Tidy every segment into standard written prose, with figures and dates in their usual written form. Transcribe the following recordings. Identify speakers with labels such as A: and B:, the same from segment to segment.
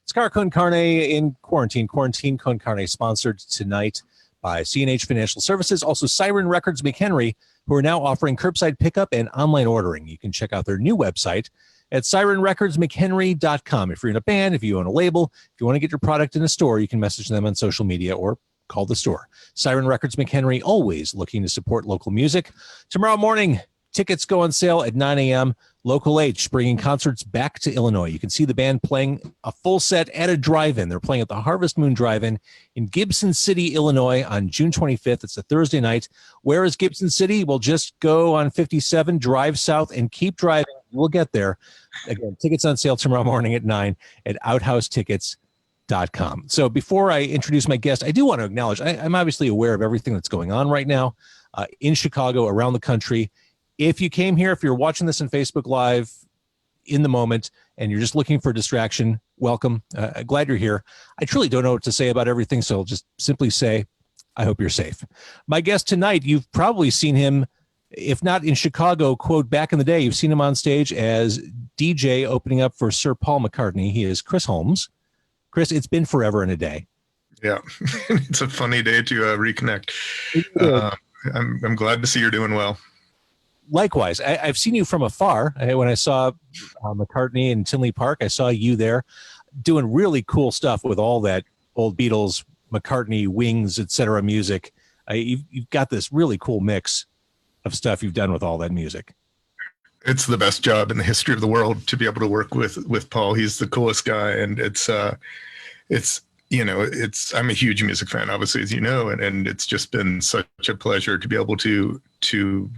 A: Scar Con Carne in quarantine. Quarantine Con Carne sponsored tonight by C&H Financial Services. Also, Siren Records McHenry, who are now offering curbside pickup and online ordering. You can check out their new website at sirenrecordsmchenry.com. If you're in a band, if you own a label, if you want to get your product in a store, you can message them on social media or call the store. Siren Records McHenry, always looking to support local music. Tomorrow morning, tickets go on sale at 9 a.m. Local H, bringing concerts back to Illinois. You can see the band playing a full set at a drive-in. They're playing at the Harvest Moon Drive-In in Gibson City, Illinois on June 25th. It's a Thursday night. Where is Gibson City? We'll just go on 57, drive south, and keep driving. We'll get there. Again, tickets on sale tomorrow morning at 9 at outhousetickets.com. So before I introduce my guest, I do want to acknowledge I'm obviously aware of everything that's going on right now in Chicago, around the country. If you came here, if you're watching this on Facebook Live in the moment and you're just looking for a distraction, welcome. Glad you're here. I truly don't know what to say about everything, so I'll just simply say, I hope you're safe. My guest tonight, you've probably seen him, if not in Chicago, quote, back in the day, you've seen him on stage as DJ opening up for Sir Paul McCartney. He is Chris Holmes. Chris, it's been forever and a day.
B: Yeah, it's a funny day to reconnect. I'm glad to see you're doing well.
A: Likewise, I've seen you from afar. When I saw McCartney in Tinley Park, I saw you there doing really cool stuff with all that old Beatles, McCartney, Wings, etc. music. You've got this really cool mix of stuff you've done with all that music.
B: It's the best job in the history of the world to be able to work with Paul. He's the coolest guy, and I'm a huge music fan, obviously, as you know, and it's just been such a pleasure to be able to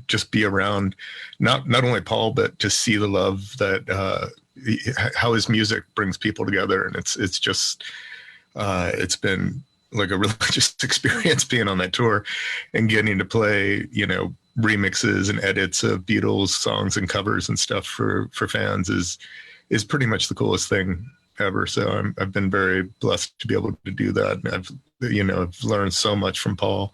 B: just be around not only Paul, but to see the love that how his music brings people together. And it's been like a religious experience being on that tour and getting to play, remixes and edits of Beatles songs and covers and stuff for fans is pretty much the coolest thing ever. So I've been very blessed to be able to do that. I've learned so much from Paul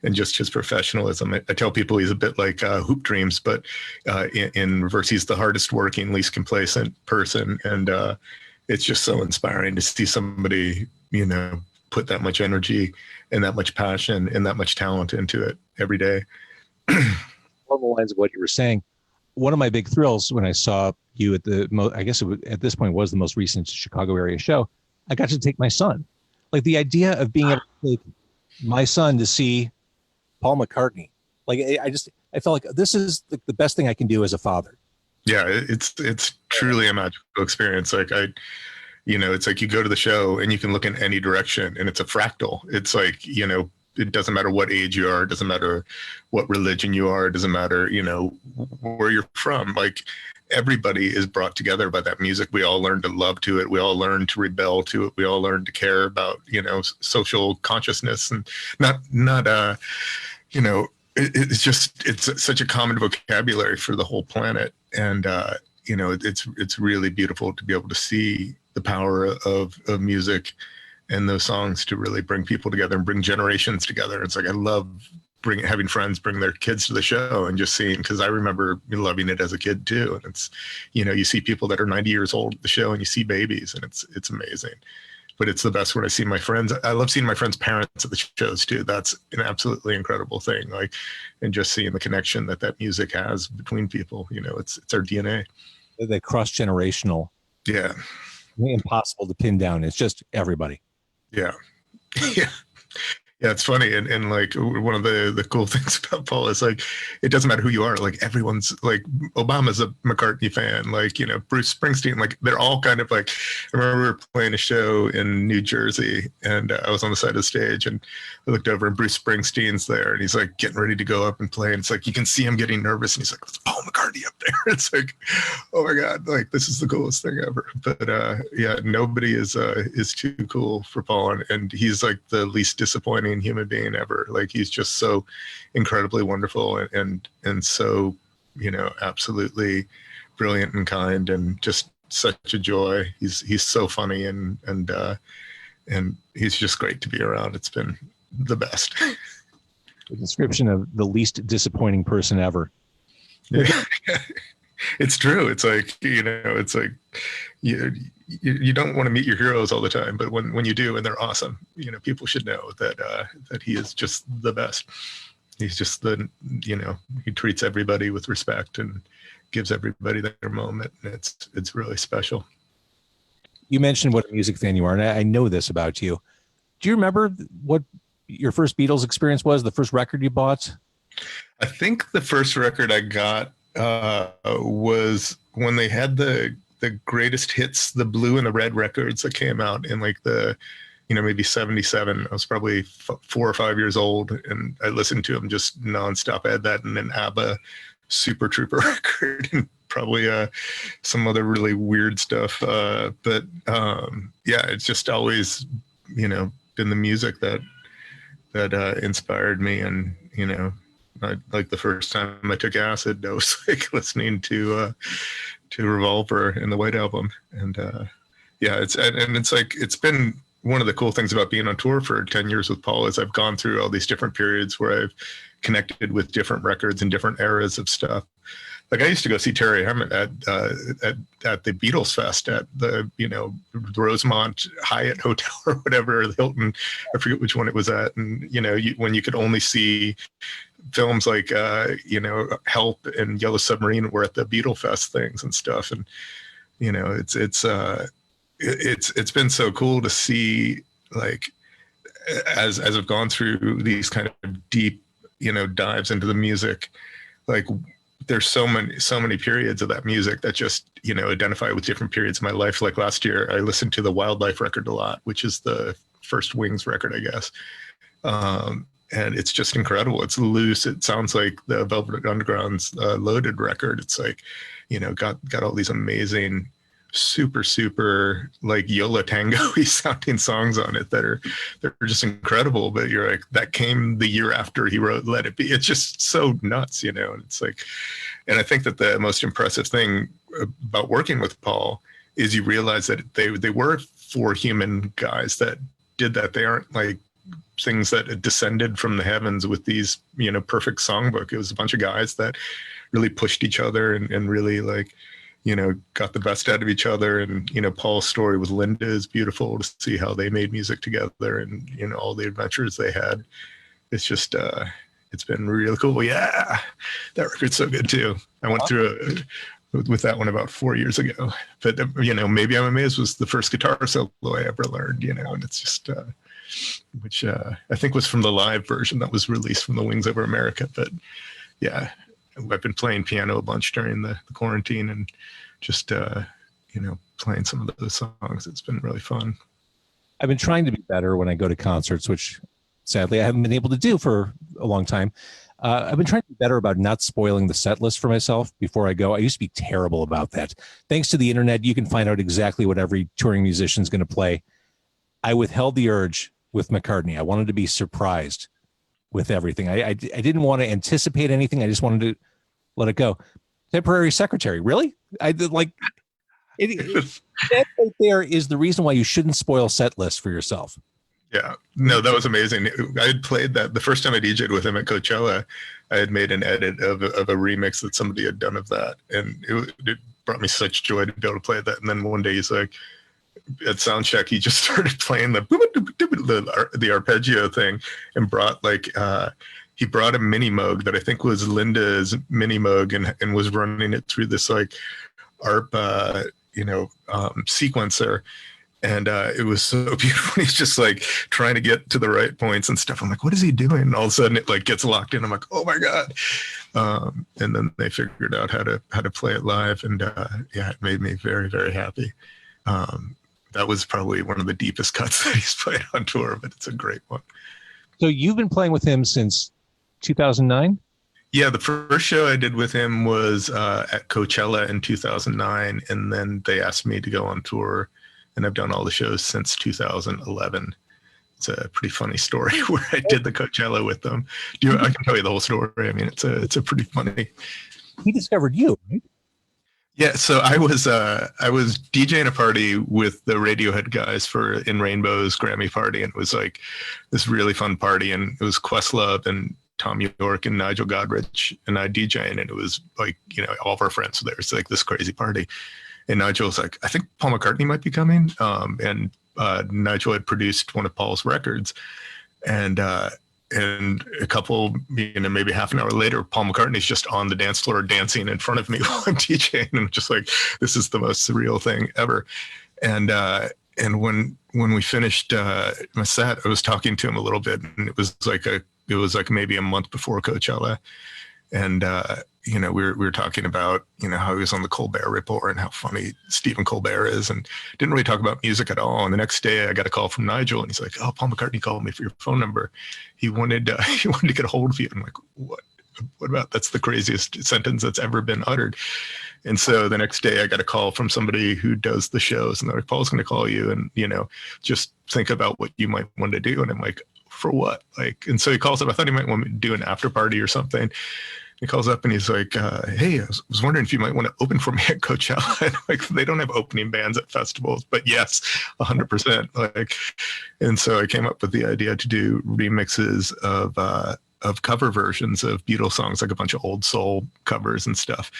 B: and just his professionalism. I tell people he's a bit like Hoop Dreams, but in reverse, he's the hardest working, least complacent person. And it's just so inspiring to see somebody, put that much energy and that much passion and that much talent into it every day.
A: Along the lines of what you were saying, one of my big thrills when I saw you at at this point was the most recent Chicago area show, I got to take my son. Like the idea of being able to take my son to see Paul McCartney. Like I felt like this is the best thing I can do as a father.
B: Yeah, it's truly a magical experience. Like it's like you go to the show and you can look in any direction and it's a fractal. It's like, it doesn't matter what age you are. It doesn't matter what religion you are. It doesn't matter, where you're from. Like everybody is brought together by that music. We all learn to love to it. We all learn to rebel to it. We all learn to care about, social consciousness and it's such a common vocabulary for the whole planet. And, it's really beautiful to be able to see the power of music and those songs to really bring people together and bring generations together. It's like I love having friends bring their kids to the show and just seeing, because I remember loving it as a kid too. And it's, you see people that are 90 years old at the show and you see babies, and it's amazing. But it's the best when I see my friends. I love seeing my friends' parents at the shows too. That's an absolutely incredible thing. Like, and just seeing the connection that music has between people. It's our DNA.
A: The cross-generational.
B: Yeah.
A: Impossible to pin down. It's just everybody.
B: Yeah. Yeah, it's funny. And like one of the cool things about Paul is like, it doesn't matter who you are. Like everyone's like, Obama's a McCartney fan, like, Bruce Springsteen, like they're all kind of like, I remember we were playing a show in New Jersey and I was on the side of the stage and I looked over and Bruce Springsteen's there and he's like getting ready to go up and play. And it's like, you can see him getting nervous and he's like, it's Paul McCartney up there. It's like, oh my God, like this is the coolest thing ever. But yeah, nobody is too cool for Paul. And he's like the least disappointing human being ever. Like he's just so incredibly wonderful and so absolutely brilliant and kind and just such a joy. He's so funny and he's just great to be around. It's been the best.
A: The description of the least disappointing person ever.
B: Yeah. It's true. It's like, it's like you don't want to meet your heroes all the time, but when you do and they're awesome, people should know that he is just the best. He's just he treats everybody with respect and gives everybody their moment. And it's really special.
A: You mentioned what a music fan you are, and I know this about you. Do you remember what your first Beatles experience was, the first record you bought?
B: I think the first record I got was when they had the greatest hits, the blue and the red records that came out in like the, maybe 77. I was probably 4 or 5 years old, and I listened to them just nonstop. I had that and an ABBA Super Trooper record and probably some other really weird stuff. But it's just always, been the music that inspired me. And, like the first time I took acid, I was like listening to Revolver and the White Album. And it's like, it's been one of the cool things about being on tour for 10 years with Paul is I've gone through all these different periods where I've connected with different records and different eras of stuff. Like I used to go see Terry Hammond at the Beatles Fest at the Rosemont Hyatt Hotel or whatever, the Hilton, I forget which one it was at. And when you could only see films like Help and Yellow Submarine were at the Beatle Fest things and stuff. And it's been so cool to see, like, as I've gone through these kind of deep dives into the music, like there's so many periods of that music that just identify with different periods of my life. Like last year I listened to the Wildlife record a lot, which is the first Wings record, I guess. And it's just incredible. It's loose. It sounds like the Velvet Underground's Loaded record. It's like got all these amazing super like Yola Tango-y sounding songs on it they're just incredible. But you're like, that came the year after he wrote Let It Be. It's just so nuts, and it's like, and I think that the most impressive thing about working with Paul is you realize that they were 4 human guys that did that. They aren't like things that descended from the heavens with these perfect songbook. It was a bunch of guys that really pushed each other and really like got the best out of each other. And, Paul's story with Linda is beautiful to see how they made music together and, all the adventures they had. It's just, it's been really cool. Yeah, that record's so good too. I went through with that one about 4 years ago. But, Maybe I'm Amazed was the first guitar solo I ever learned, and it's just, which I think was from the live version that was released from the Wings Over America. But yeah, I've been playing piano a bunch during the quarantine and just, playing some of those songs. It's been really fun.
A: I've been trying to be better when I go to concerts, which sadly I haven't been able to do for a long time. I've been trying to be better about not spoiling the set list for myself before I go. I used to be terrible about that. Thanks to the internet, you can find out exactly what every touring musician is going to play. I withheld the urge with McCartney. I wanted to be surprised with everything. I didn't want to anticipate anything. I just wanted to let it go. Temporary secretary, really? I did like it. That right there is the reason why you shouldn't spoil set lists for yourself.
B: Yeah, no, that was amazing. I had played that the first time I DJ'd with him at Coachella. I had made an edit of a remix that somebody had done of that, and it brought me such joy to be able to play that. And then one day he's like, at soundcheck, he just started playing the arpeggio thing and brought he brought a mini Moog that I think was Linda's mini Moog and was running it through this like ARP sequencer. And it was so beautiful. He's just like trying to get to the right points and stuff. I'm like, what is he doing? And all of a sudden it like gets locked in. I'm like, oh my God. And then they figured out how to play it live. And it made me very, very happy. That was probably one of the deepest cuts that he's played on tour, but it's a great one.
A: So you've been playing with him since 2009?
B: Yeah, the first show I did with him was at Coachella in 2009. And then they asked me to go on tour. And I've done all the shows since 2011. It's a pretty funny story where I did the Coachella with them. I can tell you the whole story. I mean, it's a pretty funny.
A: He discovered you, right?
B: Yeah, so I was DJing a party with the Radiohead guys for In Rainbow's Grammy party, and it was like this really fun party. And it was Questlove and Tom York and Nigel Godrich and I DJing, and it was like, all of our friends were there. It's like this crazy party. And Nigel was like, I think Paul McCartney might be coming. And Nigel had produced one of Paul's records. And a couple, maybe half an hour later, Paul McCartney's just on the dance floor dancing in front of me while I'm DJing. And I'm just like, this is the most surreal thing ever. And when we finished my set, I was talking to him a little bit, and it was like maybe a month before Coachella. And, we were talking about, how he was on the Colbert Report and how funny Stephen Colbert is, and didn't really talk about music at all. And the next day I got a call from Nigel, and he's like, oh, Paul McCartney called me for your phone number. He wanted to get a hold of you. I'm like, what about, that's the craziest sentence that's ever been uttered. And so the next day I got a call from somebody who does the shows, and they're like, Paul's going to call you, and, just think about what you might want to do. And I'm like, for what? And so he calls up. I thought he might want me to do an after party or something. He calls up and he's like, hey, I was wondering if you might want to open for me at Coachella. And they don't have opening bands at festivals, but yes, 100%. And so I came up with the idea to do remixes of cover versions of Beatles songs, like a bunch of old soul covers and stuff.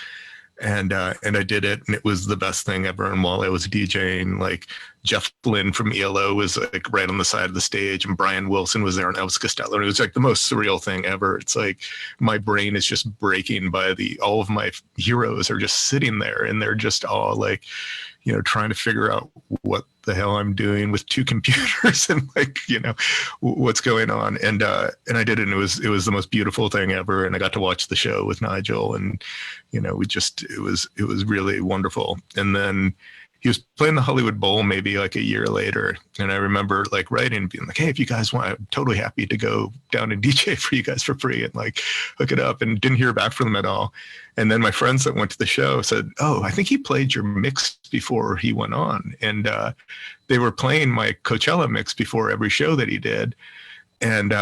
B: And I did it, and it was the best thing ever. And while I was DJing, Jeff Lynne from ELO was right on the side of the stage, and Brian Wilson was there, and Elvis Costello. And it was the most surreal thing ever. It's my brain is just breaking by all of my heroes are just sitting there, and they're just all trying to figure out what the hell I'm doing with two computers and what's going on. And I did it, and it was the most beautiful thing ever. And I got to watch the show with Nigel, and it was really wonderful. And then he was playing the Hollywood Bowl maybe a year later. And I remember writing and being like, hey, if you guys want, I'm totally happy to go down and DJ for you guys for free and hook it up, and didn't hear back from them at all. And then my friends that went to the show said, oh, I think he played your mix before he went on. And they were playing my Coachella mix before every show that he did. And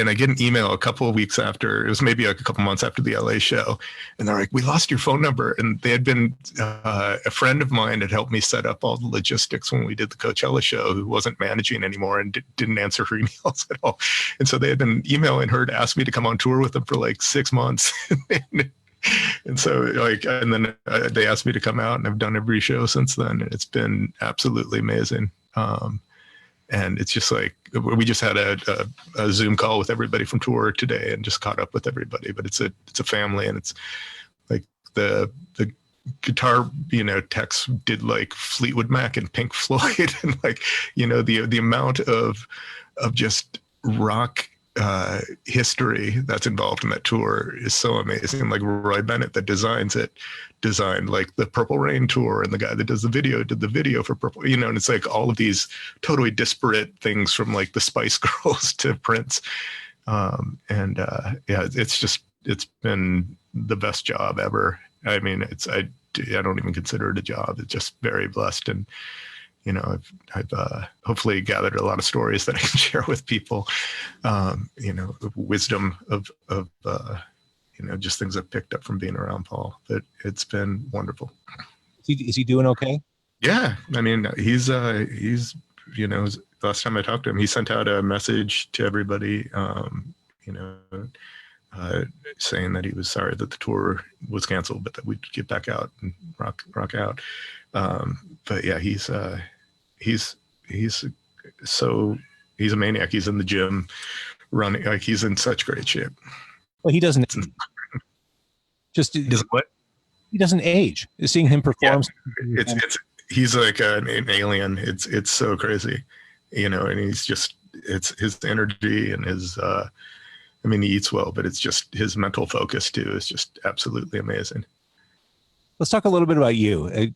B: I get an email a couple of weeks after, it was maybe a couple months after the LA show. And they're like, we lost your phone number. And they had been, a friend of mine had helped me set up all the logistics when we did the Coachella show, who wasn't managing anymore and didn't answer her emails at all. And so they had been emailing her to ask me to come on tour with them for 6 months. And so and then they asked me to come out, and I've done every show since then. And it's been absolutely amazing. And it's just we just had a Zoom call with everybody from tour today and just caught up with everybody. But it's a family, and it's the guitar, techs did Fleetwood Mac and Pink Floyd, and the amount of just rock history that's involved in that tour is so amazing. Roy Bennett that designed the Purple Rain tour, and the guy that does the video did the video for Purple, and it's all of these totally disparate things from the Spice Girls to Prince. It's been the best job ever. I mean, I don't even consider it a job. It's just very blessed. And I've hopefully gathered a lot of stories that I can share with people, the wisdom of just things I've picked up from being around Paul. But it's been wonderful.
A: Is he doing okay?
B: Yeah. I mean, he's last time I talked to him, he sent out a message to everybody, saying that he was sorry that the tour was canceled, but that we'd get back out and rock out. But yeah, he's a maniac. He's in the gym running, he's in such great shape.
A: Well, he doesn't
B: what?
A: He doesn't age. Seeing him perform.
B: Yeah, he's an alien. It's so crazy, and he's just, it's his energy and his, he eats well, but it's just his mental focus too is just absolutely amazing.
A: Let's talk a little bit about you.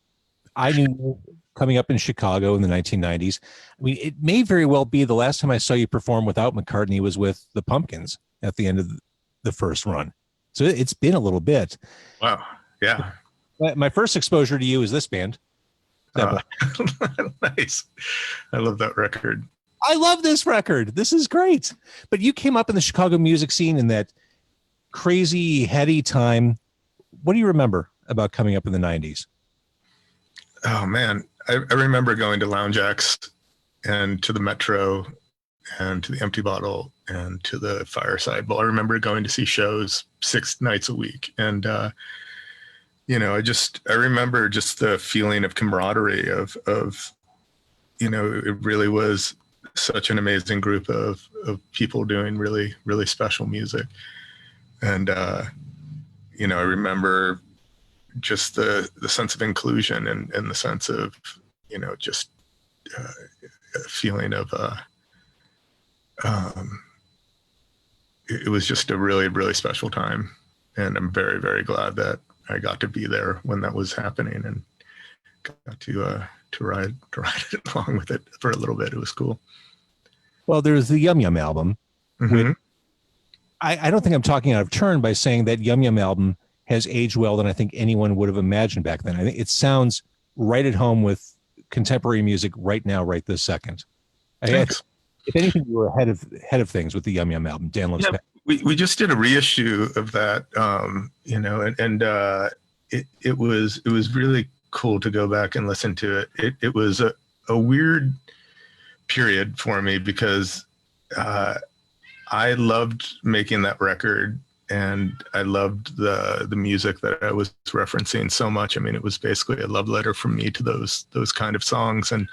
A: I knew you coming up in Chicago in the 1990s. I mean, it may very well be the last time I saw you perform without McCartney was with the Pumpkins at the end of the first run. So it's been a little bit.
B: Wow. Yeah.
A: My first exposure to you is this band.
B: Nice. I love that record.
A: I love this record. This is great. But you came up in the Chicago music scene in that crazy, heady time. What do you remember about coming up in the 90s?
B: Oh, man. I remember going to Lounge X and to the Metro and to the Empty Bottle and to the Fireside Bowl. I remember going to see shows 6 nights a week. And, I remember just the feeling of camaraderie of, it really was such an amazing group of people doing really, really special music. And, I remember just the sense of inclusion and the sense of, just a feeling of, it was just a really, really special time. And I'm very, very glad that I got to be there when that was happening and got to ride it along with it for a little bit. It was cool.
A: Well, there's the Yum Yum album.
B: Mm-hmm.
A: I don't think I'm talking out of turn by saying that Yum Yum album has aged well than I think anyone would have imagined back then. I think it sounds right at home with contemporary music right now, right this second.
B: Thanks.
A: If anything, you were ahead of things with the Yum Yum album. Dan Loves Patty.
B: We just did a reissue of that, it was really cool to go back and listen to it. It was a weird period for me because I loved making that record and I loved the music that I was referencing so much. I mean, it was basically a love letter from me to those kind of songs, and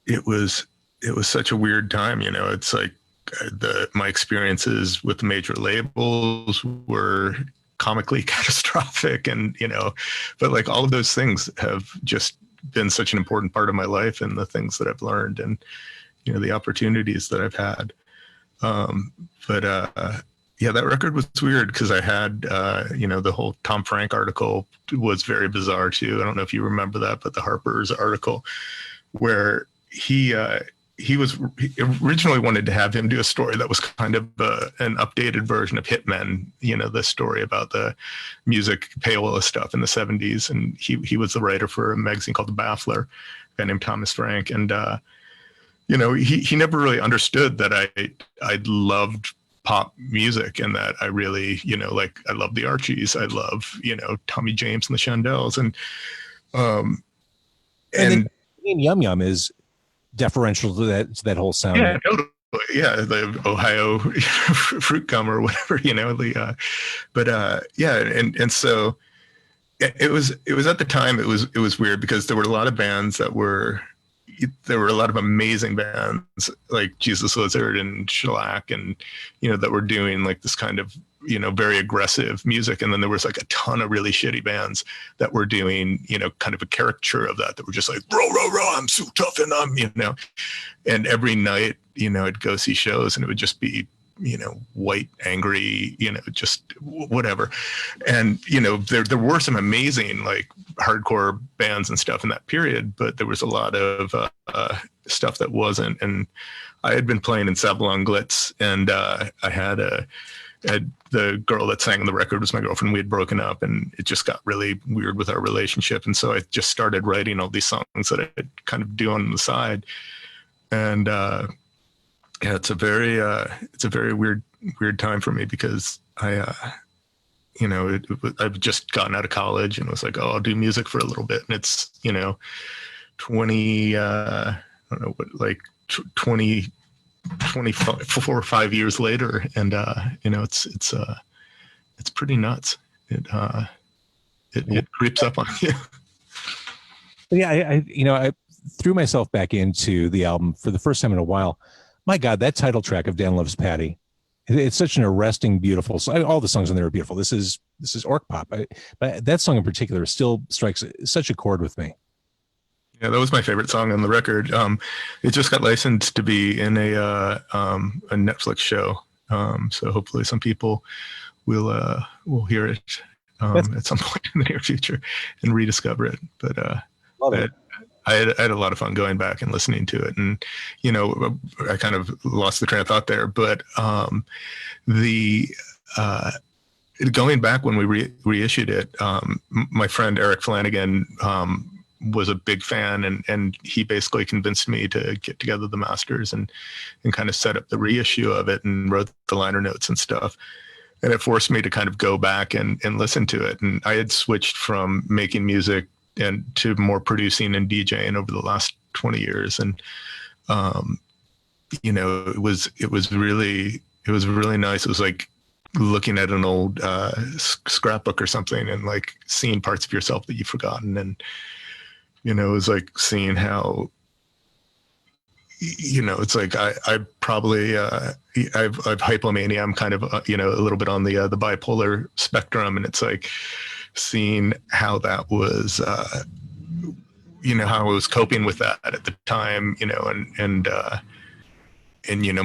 B: it was such a weird time. It's like my experiences with the major labels were comically catastrophic, and but like all of those things have just been such an important part of my life and the things that I've learned and the opportunities that I've had. That record was weird because I had the whole Tom Frank article was very bizarre too. I don't know if you remember that, but the Harper's article where he originally wanted to have him do a story that was kind of an updated version of Hitmen, the story about the music payola stuff in the 70s. And he was the writer for a magazine called The Baffler, a guy named Thomas Frank. And, he never really understood that I loved pop music and that I really, I love the Archies. I love, Tommy James and the Shondells. And
A: Yum Yum is deferential to that whole sound.
B: Yeah, totally. Yeah, the Ohio fruit gum or whatever, and so it was at the time it was weird because there were a lot of bands there were a lot of amazing bands like Jesus Lizard and Shellac and that were doing like this kind of very aggressive music, and then there was like a ton of really shitty bands that were doing kind of a caricature of that were just like rah, I'm so tough and I'm and every night I'd go see shows and it would just be white, angry, just whatever. And there were some amazing like hardcore bands and stuff in that period, but there was a lot of stuff that wasn't. And I had been playing in Sabalon Glitz, and I had the girl that sang on the record was my girlfriend. We had broken up and it just got really weird with our relationship. And so I just started writing all these songs that I'd kind of do on the side. And it's a very weird time for me because I've just gotten out of college and was like, oh, I'll do music for a little bit. And it's, 24 or 5 years later. And, it's pretty nuts. It creeps up on you.
A: Yeah. I threw myself back into the album for the first time in a while. My God, that title track of Dan Loves Patty, it's such an arresting, beautiful song. All the songs on there are beautiful. This is orc pop, but that song in particular still strikes such a chord with me.
B: Yeah, that was my favorite song on the record. It just got licensed to be in a Netflix show, so hopefully some people will hear it at some point in the near future and rediscover it. But
A: love it.
B: I had a lot of fun going back and listening to it, and I kind of lost the train of thought there. But going back when we reissued it, my friend Eric Flanagan was a big fan, and he basically convinced me to get together the masters and kind of set up the reissue of it and wrote the liner notes and stuff. And it forced me to kind of go back and listen to it. And I had switched from making music and to more producing and DJing over the last 20 years. And um, it was really nice. It was like looking at an old scrapbook or something, and like seeing parts of yourself that you've forgotten. And it was like seeing how, it's like I probably I've hypomania. I'm kind of a little bit on the bipolar spectrum, and it's like seeing how that was how I was coping with that at the time, and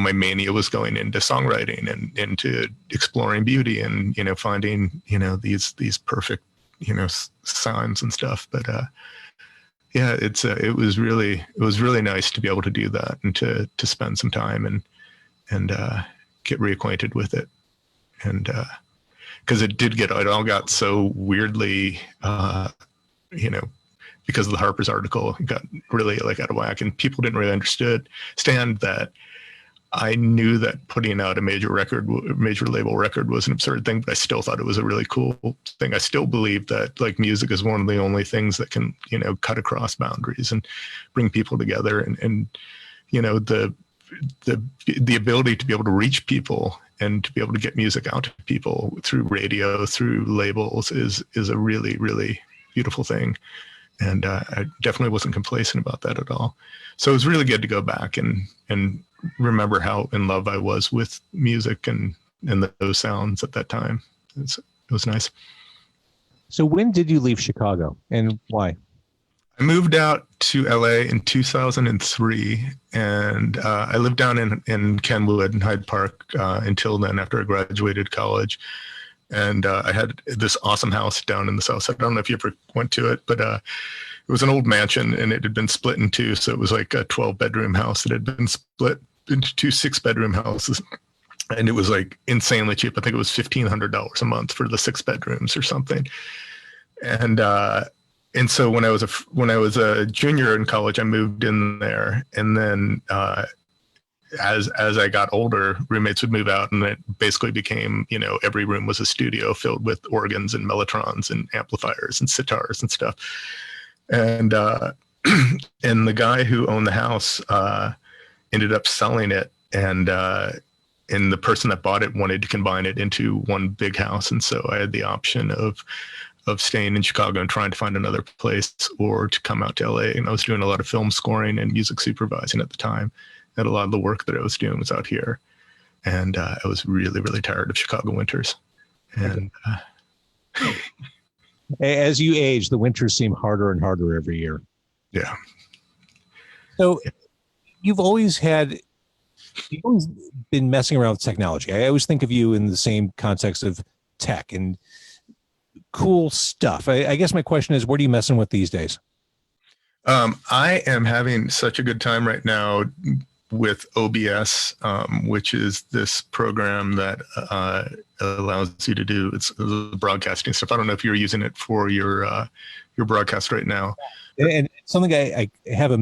B: my mania was going into songwriting and into exploring beauty and finding these perfect sounds and stuff. But yeah, it was really nice to be able to do that and to spend some time and get reacquainted with it. And because it all got so weirdly because of the Harper's article, it got really like out of whack, and people didn't really understand that. I knew that putting out a major label record was an absurd thing, but I still thought it was a really cool thing. I still believe that like music is one of the only things that can, cut across boundaries and bring people together. And the ability to be able to reach people and to be able to get music out to people through radio, through labels is a really, really beautiful thing. And I definitely wasn't complacent about that at all. So it was really good to go back and remember how in love I was with music and those sounds at that time. It was nice.
A: So when did you leave Chicago and why?
B: I moved out to LA in 2003, and I lived down in Kenwood in Hyde Park until then, after I graduated college. And I had this awesome house down in the South Side. I don't know if you ever went to it, but it was an old mansion, and it had been split in two. So it was like a 12-bedroom house that had been split into two 6-bedroom houses. And it was like insanely cheap. I think it was $1,500 a month for the 6 bedrooms or something. And so when I was a junior in college, I moved in there, and then as I got older, roommates would move out, and it basically became, every room was a studio filled with organs and mellotrons and amplifiers and sitars and stuff. And and the guy who owned the house ended up selling it, and the person that bought it wanted to combine it into one big house. And so I had the option of staying in Chicago and trying to find another place, or to come out to LA. And I was doing a lot of film scoring and music supervising at the time. And a lot of the work that I was doing was out here. And I was really, really tired of Chicago winters. And
A: as you age, the winters seem harder and harder every year.
B: Yeah.
A: So you've always been messing around with technology. I always think of you in the same context of tech and cool stuff. I guess my question is, what are you messing with these days?
B: I am having such a good time right now with OBS, which is this program that allows you to do it's broadcasting stuff. I don't know if you're using it for your broadcast right now.
A: And something I have a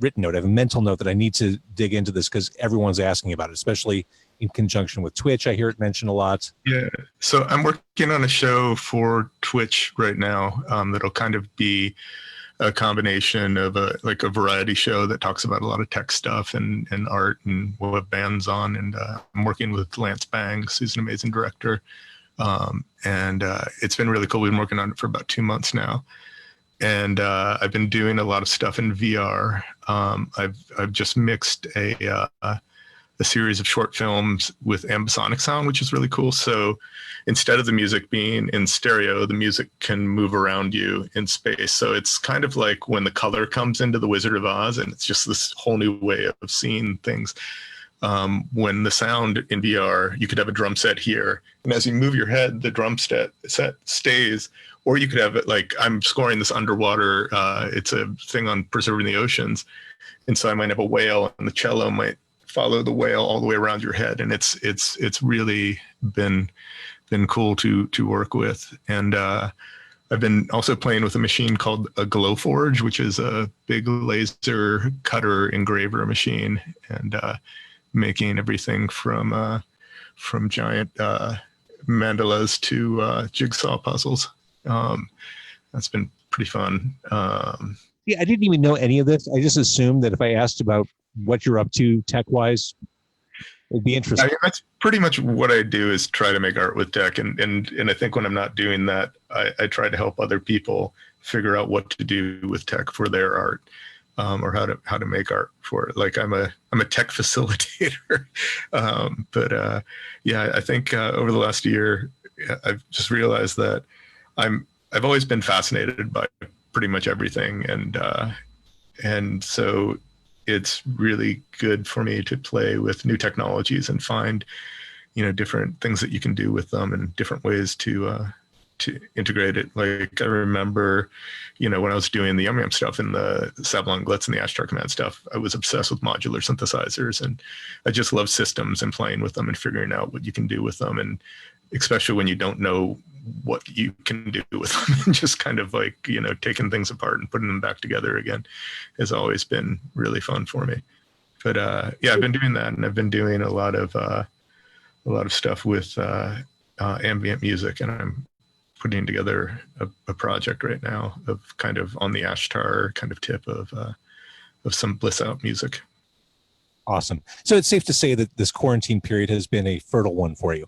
A: written note. I have a mental note that I need to dig into this because everyone's asking about it, especially in conjunction with Twitch. I hear it mentioned a lot.
B: Yeah. So I'm working on a show for Twitch right now that'll kind of be a combination of a variety show that talks about a lot of tech stuff and art and we'll have bands on. And I'm working with Lance Bangs, who's an amazing director. And it's been really cool. We've been working on it for about 2 months now. And I've been doing a lot of stuff in VR. I've just mixed a series of short films with ambisonic sound, which is really cool. So instead of the music being in stereo, the music can move around you in space. So it's kind of like when the color comes into The Wizard of Oz, and it's just this whole new way of seeing things. When the sound in VR, you could have a drum set here, and as you move your head, the drum set stays. Or you could have it like I'm scoring this underwater. It's a thing on preserving the oceans, and so I might have a whale, and the cello might follow the whale all the way around your head, and it's really been cool to work with. And I've been also playing with a machine called a Glowforge, which is a big laser cutter engraver machine, and making everything from giant mandalas to jigsaw puzzles. That's been pretty fun.
A: I didn't even know any of this. I just assumed that if I asked about what you're up to tech-wise, it'd be interesting.
B: I mean, that's pretty much what I do, is try to make art with tech. And I think when I'm not doing that, I try to help other people figure out what to do with tech for their art, or how to make art for it. Like I'm a tech facilitator. Yeah, I think over the last year, I've just realized that I've always been fascinated by pretty much everything. And so it's really good for me to play with new technologies and find, different things that you can do with them and different ways to integrate it. Like I remember, when I was doing the Yum Yum stuff and the Sabalon, Glitz, and the Ashtar command stuff, I was obsessed with modular synthesizers, and I just love systems and playing with them and figuring out what you can do with them. And especially when you don't know what you can do with them, and just kind of like, taking things apart and putting them back together again has always been really fun for me. But yeah, I've been doing that, and I've been doing a lot of stuff with ambient music, and I'm putting together a project right now of kind of on the Ashtar kind of tip of some bliss out music.
A: Awesome. So it's safe to say that this quarantine period has been a fertile one for you.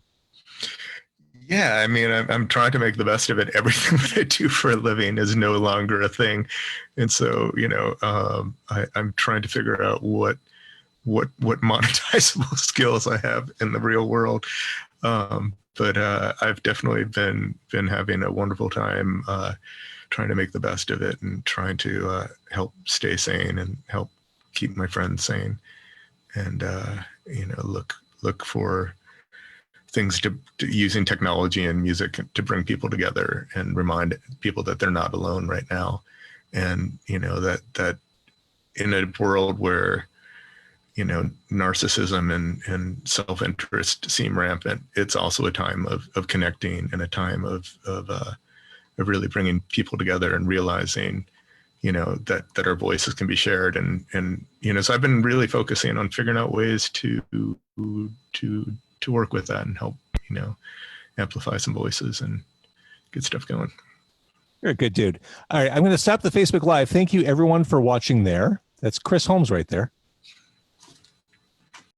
B: Yeah, I mean, I'm trying to make the best of it. Everything that I do for a living is no longer a thing, and so I'm trying to figure out what monetizable skills I have in the real world. But I've definitely been having a wonderful time trying to make the best of it and trying to help stay sane and help keep my friends sane, and look for things to using technology and music to bring people together and remind people that they're not alone right now. And, that in a world where, narcissism and self-interest seem rampant, it's also a time of connecting, and a time of really bringing people together and realizing, that our voices can be shared. And so I've been really focusing on figuring out ways to work with that and help, amplify some voices and get stuff going.
A: You're a good dude. All right, I'm going to stop the Facebook Live. Thank you, everyone, for watching there. That's Chris Holmes right there.